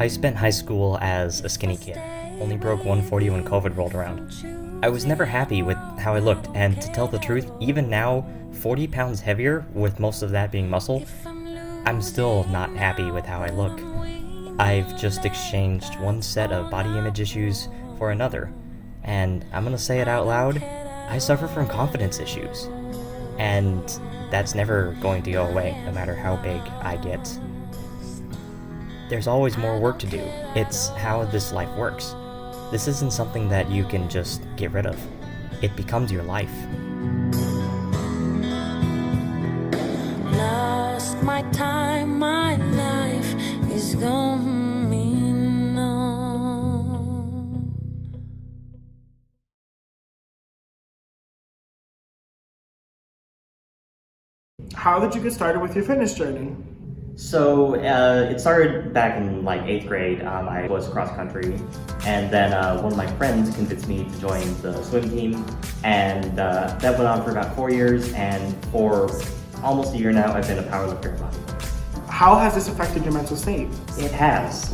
I spent high school as a skinny kid, only broke 140 when COVID rolled around. I was never happy with how I looked, and to tell the truth, even now, 40 pounds heavier, with most of that being muscle, I'm still not happy with how I look. I've just exchanged one set of body image issues for another, and I'm gonna say it out loud, I suffer from confidence issues. And that's never going to go away, no matter how big I get. There's always more work to do. It's how this life works. This isn't something that you can just get rid of. It becomes your life. Lost my time, my life is going on. How did you get started with your fitness journey? So it started back in like 8th grade. I was cross country, and then one of my friends convinced me to join the swim team, and that went on for about 4 years, and for almost a year now I've been a powerlifter and bodybuilder. How has this affected your mental state? It has.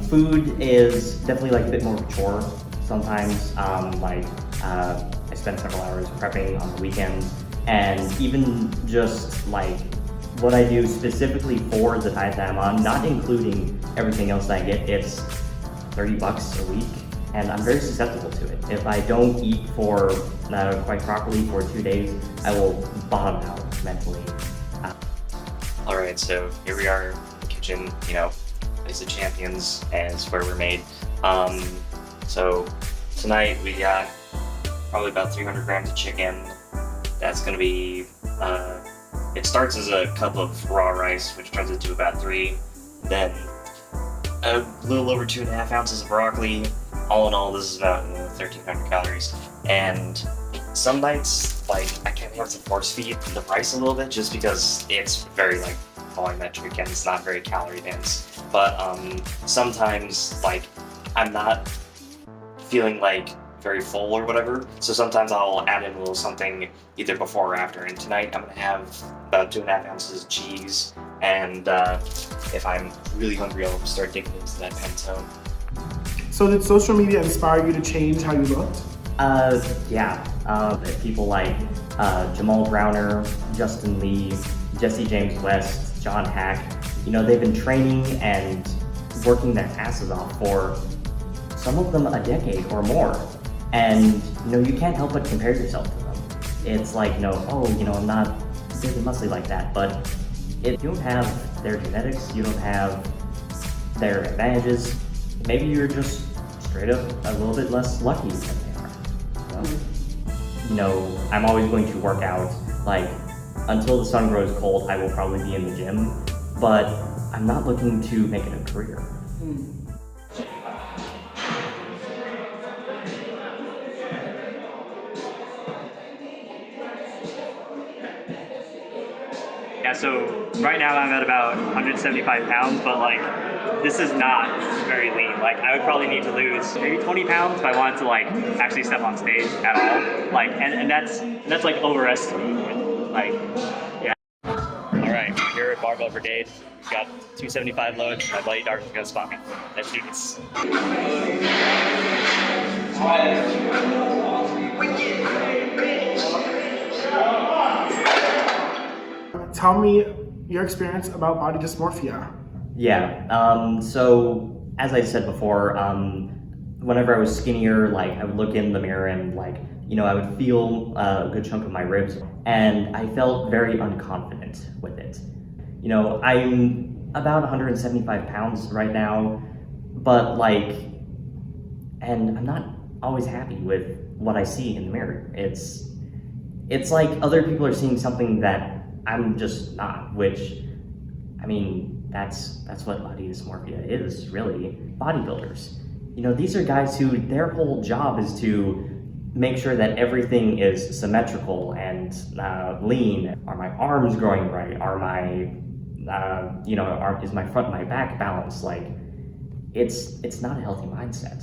Food is definitely like a bit more of a chore sometimes. I spend several hours prepping on the weekends, and even just like what I do specifically for the diet that I'm on, not including everything else that I get, it's $30 a week, and I'm very susceptible to it. If I don't eat for quite properly for 2 days, I will bottom out mentally. All right, so here we are in the kitchen, place of champions, and it's where we're made. So tonight we got probably about 300 grams of chicken. That's gonna be, it starts as a cup of raw rice, which turns into about 3. Then a little over 2.5 ounces of broccoli. All in all, this is about 1,300 calories. And some nights, I kind of have to force feed the rice a little bit just because it's very volumetric and it's not very calorie dense. But sometimes I'm not feeling very full or whatever, so sometimes I'll add in a little something either before or after. And tonight I'm gonna have about 2.5 ounces of cheese, and if I'm really hungry, I'll start digging into that pentone. So did social media inspire you to change how you looked? Yeah. People like Jamal Browner, Justin Lee, Jesse James West, John Hack, they've been training and working their asses off for some of them a decade or more. And you can't help but compare yourself to them. It's I'm not big and muscly like that, but if you don't have their genetics, you don't have their advantages, maybe you're just straight up a little bit less lucky than they are. So, I'm always going to work out. Until the sun grows cold, I will probably be in the gym, but I'm not looking to make it a career. Yeah, so right now I'm at about 175 pounds, but this is not very lean. I would probably need to lose maybe 20 pounds if I wanted to actually step on stage at all. And that's overestimating. Yeah. All right, here at Barbell Brigade, we've got 275 load. My buddy Dark is gonna spot me. Let's do this. Tell me your experience about body dysmorphia. Yeah, so as I said before, whenever I was skinnier, I would look in the mirror and I would feel a good chunk of my ribs, and I felt very unconfident with it. I'm about 175 pounds right now, but and I'm not always happy with what I see in the mirror. It's like other people are seeing something that I'm just not, which, that's what body dysmorphia is, really. Bodybuilders. These are guys who, their whole job is to make sure that everything is symmetrical and lean. Are my arms growing right? Are my, is my front and my back balanced? It's not a healthy mindset.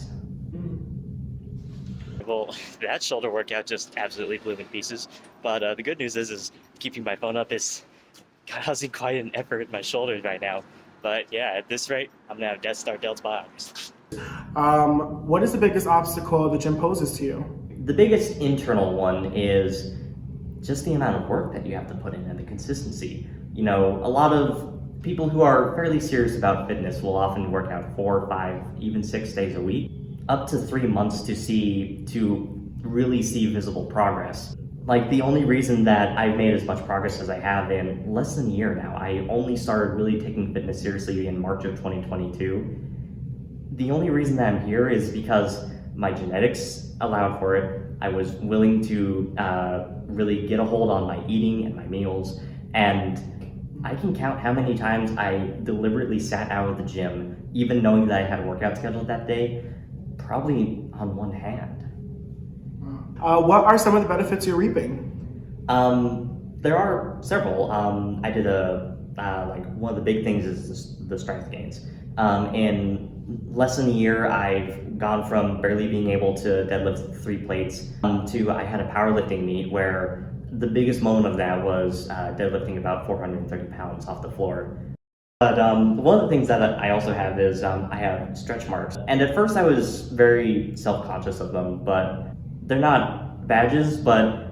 Well, that shoulder workout just absolutely blew me to pieces. But the good news is keeping my phone up is causing quite an effort in my shoulders right now. But yeah, at this rate, I'm gonna have Death Star delts by August. What is the biggest obstacle the gym poses to you? The biggest internal one is just the amount of work that you have to put in and the consistency. You know, a lot of people who are fairly serious about fitness will often work out 4, 5, even 6 days a week, up to 3 months to really see visible progress. Like, the only reason that I've made as much progress as I have in less than a year now, I only started really taking fitness seriously in March of 2022. The only reason that I'm here is because my genetics allowed for it. I was willing to really get a hold on my eating and my meals, and I can count how many times I deliberately sat out of the gym, even knowing that I had a workout scheduled that day, probably on one hand. What are some of the benefits you're reaping? There are several. I did one of the big things is the strength gains. In less than a year, I've gone from barely being able to deadlift 3 plates to I had a powerlifting meet where the biggest moment of that was deadlifting about 430 pounds off the floor. But one of the things that I also have is I have stretch marks. And at first I was very self-conscious of them, but they're not badges, but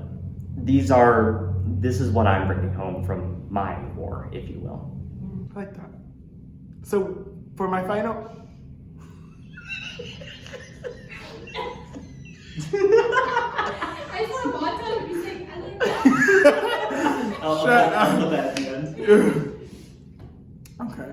this is what I'm bringing home from my war, if you will. I like that. So for my final... I just want to watch that and be saying, I like that. Shut up. Okay.